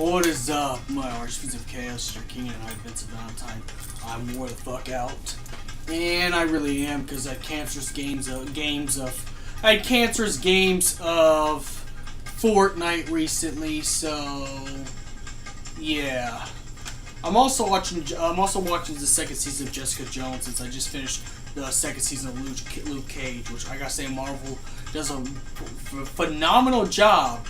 What is up, my Archfiends of Chaos, your king, and I'm Vince Valentine. I'm wore the fuck out, and I really am, because I had cancerous games of Fortnite recently. So yeah, I'm also watching the second season of Jessica Jones, since I just finished the second season of Luke Cage, which I gotta say Marvel does a phenomenal job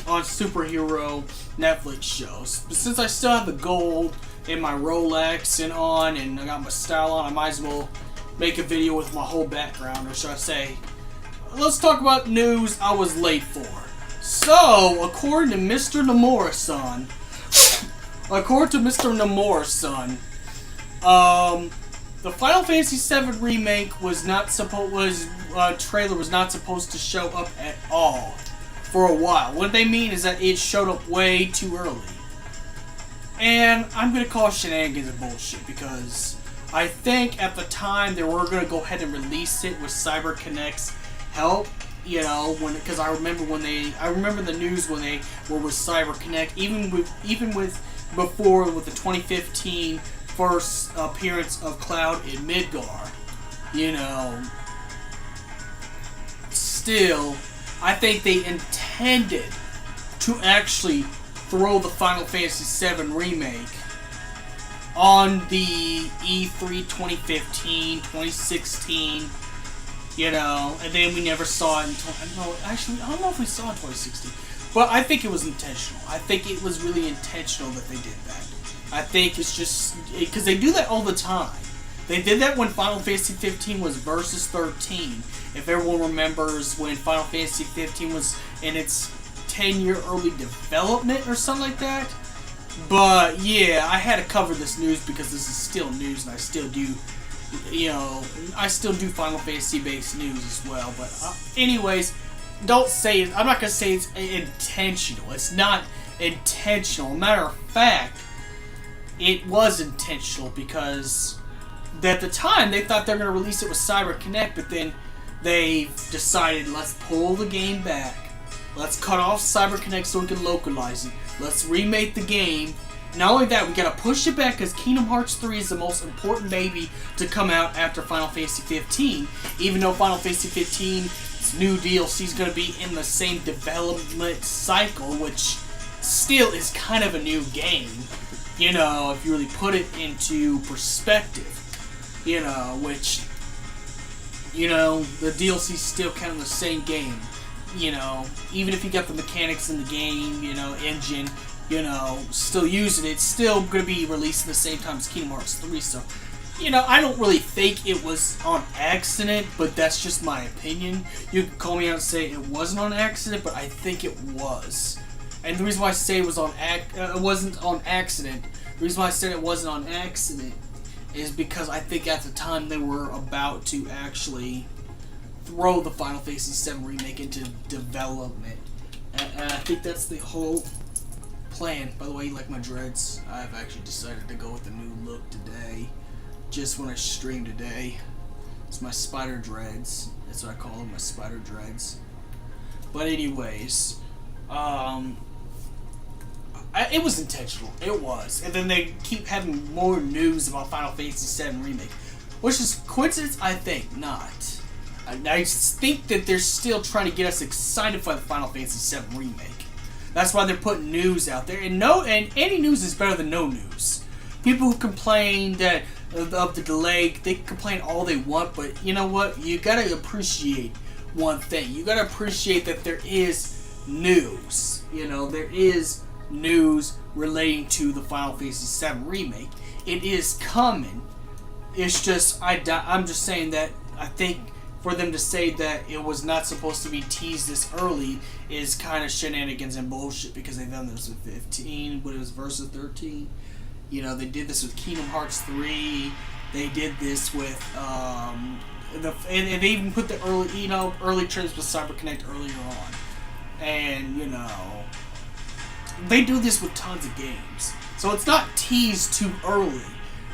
on superhero Netflix shows. But since I still have the gold in my Rolex and I got my style on, I might as well make a video with my whole background, or should I say, let's talk about news I was late for. So, according to Mr. Nomura-san, the Final Fantasy VII Remake trailer was not supposed to show up at all for a while. What they mean is that it showed up way too early. And I'm going to call shenanigans and bullshit, because I think at the time they were going to go ahead and release it with CyberConnect's help. You know, because I remember the news when they were with CyberConnect, even before the 2015 first appearance of Cloud in Midgar. You know, still, I think they intended to actually throw the Final Fantasy VII Remake on the E3 2015, 2016, you know, and then we never saw it until, I don't know if we saw it in 2016, but I think it was intentional. I think it was really intentional that they did that. I think it's just, because they do that all the time. They did that when Final Fantasy 15 was Versus 13. If everyone remembers when Final Fantasy 15 was in its 10-year early development or something like that. But yeah, I had to cover this news because this is still news, and I still do, I still do Final Fantasy based news as well. But anyways, don't say it. I'm not gonna say it's intentional. It's not intentional. Matter of fact, it was intentional, because at the time they thought they were going to release it with CyberConnect, but then they decided, let's pull the game back. Let's cut off CyberConnect so we can localize it. Let's remake the game. Not only that, we got to push it back because Kingdom Hearts 3 is the most important baby to come out after Final Fantasy 15. Even though Final Fantasy 15's new DLC is going to be in the same development cycle, which still is kind of a new game. You know, if you really put it into perspective. You know, which, the DLC's still kind of the same game. You know, even if you got the mechanics in the game, engine, still using it, it's still going to be released at the same time as Kingdom Hearts 3. So, I don't really think it was on accident, but that's just my opinion. You can call me out and say it wasn't on accident, but I think it was. And the reason why I say it wasn't on accident, the reason why I said it wasn't on accident is because I think at the time they were about to actually throw the Final Fantasy VII Remake into development. And I think that's the whole plan. By the way, you like my dreads? I've actually decided to go with a new look today. Just when I stream today. It's my spider dreads. That's what I call them, my spider dreads. But anyways, it was intentional. It was. And then they keep having more news about Final Fantasy VII Remake. Which is coincidence? I think not. I think that they're still trying to get us excited for the Final Fantasy VII Remake. That's why they're putting news out there. And any news is better than no news. People who complain that of the delay, they can complain all they want, but you know what? You gotta appreciate one thing. You gotta appreciate that there is news. There is news relating to the Final Fantasy VII Remake. It is coming. It's just, I'm just saying that I think for them to say that it was not supposed to be teased this early is kind of shenanigans and bullshit, because they've done this with 15, but it was Versus 13. They did this with Kingdom Hearts 3. They did this with, and they even put the early trips with CyberConnect earlier on. And, they do this with tons of games. So it's not teased too early.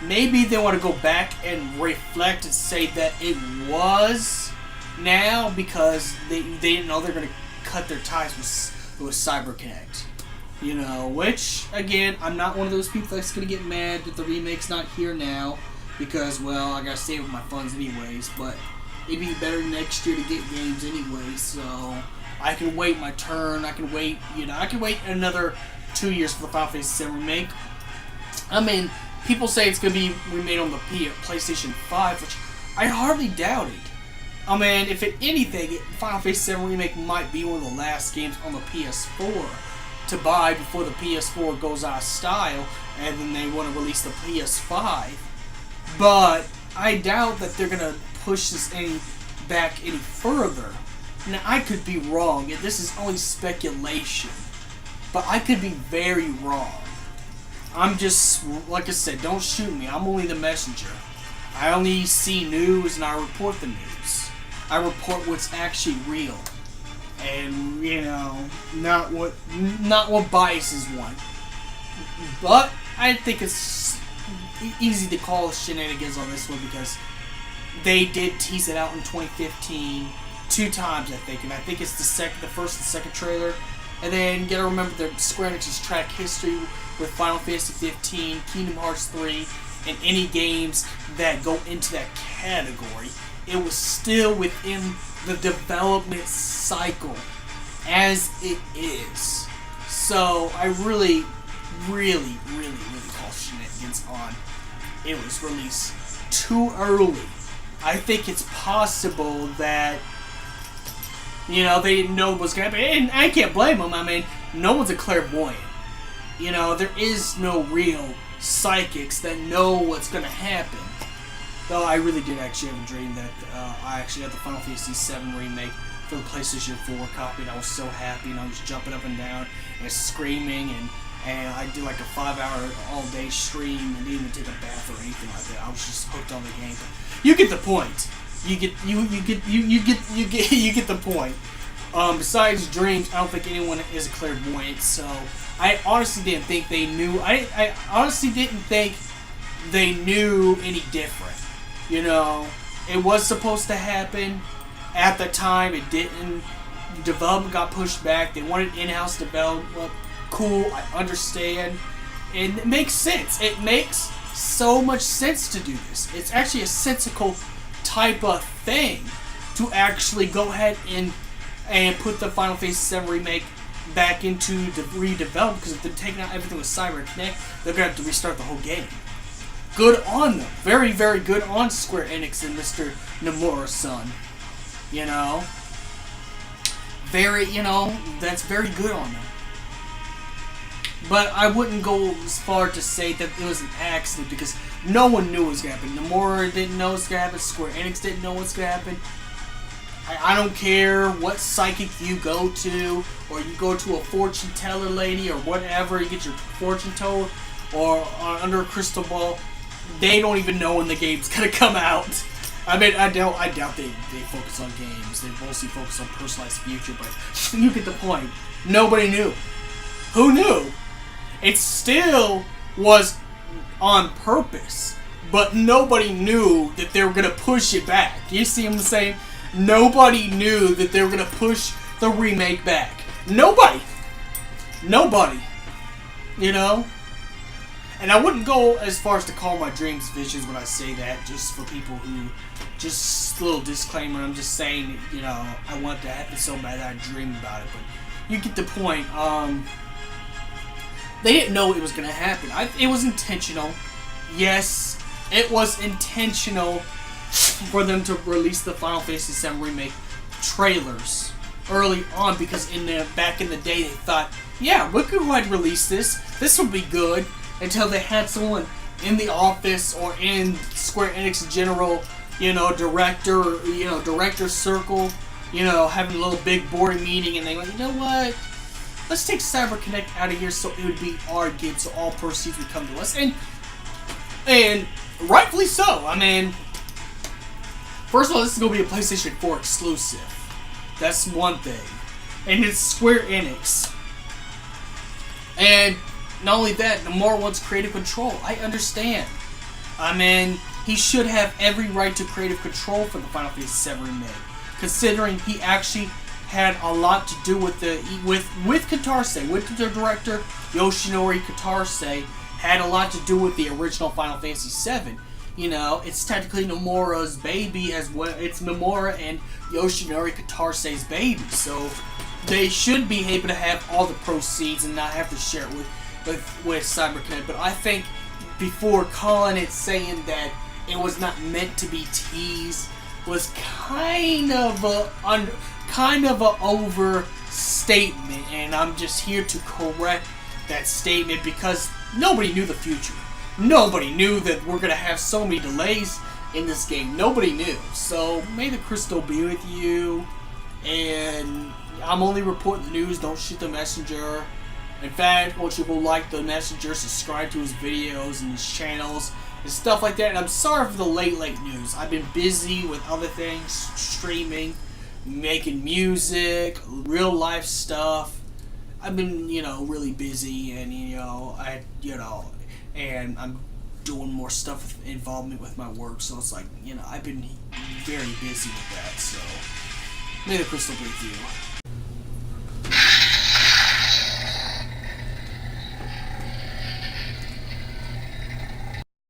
Maybe they want to go back and reflect and say that it was now, because they didn't know they're going to cut their ties with CyberConnect. You know, which, again, I'm not one of those people that's going to get mad that the remake's not here now. Because, well, I got to save up my funds anyways. But it'd be better next year to get games anyway. So I can wait my turn. I can wait, I can wait another 2 years for the Final Fantasy VII Remake. I mean, people say it's going to be remade on the PlayStation 5, which I hardly doubt it. I mean, if anything, Final Fantasy VII Remake might be one of the last games on the PS4 to buy before the PS4 goes out of style, and then they want to release the PS5. But I doubt that they're going to push this back any further. Now, I could be wrong, and this is only speculation, but I could be very wrong. I'm just, like I said, don't shoot me. I'm only the messenger. I only see news and I report the news. I report what's actually real. And, not what biases want. But I think it's easy to call shenanigans on this one because they did tease it out in 2015 2 times, I think. And I think it's the first and second trailer. And then you gotta remember that Square Enix's track history with Final Fantasy 15, Kingdom Hearts 3, and any games that go into that category. It was still within the development cycle as it is. So I really call shenanigans on it was released too early. I think it's possible that they didn't know what was going to happen. And I can't blame them. I mean, no one's a clairvoyant. There is no real psychics that know what's going to happen. Though I really did actually have a dream that I actually had the Final Fantasy VII Remake for the PlayStation 4 copy, and I was so happy, and I was jumping up and down and screaming, and I did like a 5-hour all-day stream and didn't even take a bath or anything like that. I was just hooked on the game. You get the point. You get the point. Besides dreams, I don't think anyone is a clairvoyant, so I honestly didn't think they knew. I honestly didn't think they knew any different. It was supposed to happen. At the time, it didn't. Development got pushed back. They wanted in-house development. Cool, I understand. And it makes sense. It makes so much sense to do this. It's actually a sensical type of thing to actually go ahead and put the Final Fantasy VII Remake back into the redevelopment, because if they're taking out everything with Cyber Connect, they're going to have to restart the whole game. Good on them. Very, very good on Square Enix and Mr. Nomura-san. That's very good on them. But I wouldn't go as far to say that it was an accident, because no one knew what was going to happen. Nomura didn't know what's going to happen. Square Enix didn't know what's going to happen. I don't care what psychic you go to, or you go to a fortune teller lady, or whatever, you get your fortune told, or under a crystal ball. They don't even know when the game's going to come out. I mean, I doubt they focus on games. They mostly focus on personalized future, but you get the point. Nobody knew. Who knew? It still was on purpose, but nobody knew that they were going to push it back. You see what I'm saying? Nobody knew that they were going to push the remake back. Nobody. And I wouldn't go as far as to call my dreams visions when I say that, just for people who, just a little disclaimer, I'm just saying, I want to happen so bad that I dream about it, but you get the point. They didn't know it was going to happen. It was intentional. Yes, it was intentional for them to release the Final Fantasy VII Remake trailers early on, because back in the day they thought, yeah, we could release this. This would be good. Until they had someone in the office or in Square Enix general, director circle, having a little big board meeting, and they went, you know what? Let's take Cyber Connect out of here so it would be our game, so all proceeds would come to us. And rightfully so. I mean, first of all, this is going to be a PlayStation 4 exclusive. That's one thing. And it's Square Enix. And not only that, Nomura wants creative control. I understand. I mean, he should have every right to creative control for the Final Fantasy VII Remake, considering he actually had a lot to do with with Katarse, with the director Yoshinori Katarse, had a lot to do with the original Final Fantasy VII. You know, it's technically Nomura's baby as well. It's Nomura and Yoshinori Katarse's baby, so they should be able to have all the proceeds and not have to share it with CyberConnect. But I think before calling it, saying that it was not meant to be teased, was kind of a overstatement, and I'm just here to correct that statement because nobody knew the future. Nobody knew that we're gonna have so many delays in this game. Nobody knew. So may the crystal be with you. And I'm only reporting the news. Don't shoot the messenger. In fact, I want you to go like the messenger, subscribe to his videos and his channels and stuff like that. And I'm sorry for the late news. I've been busy with other things, streaming, making music, real life stuff. I've been, really busy, and and I'm doing more stuff with involvement with my work. So it's like, I've been very busy with that. So may the crystal be with you.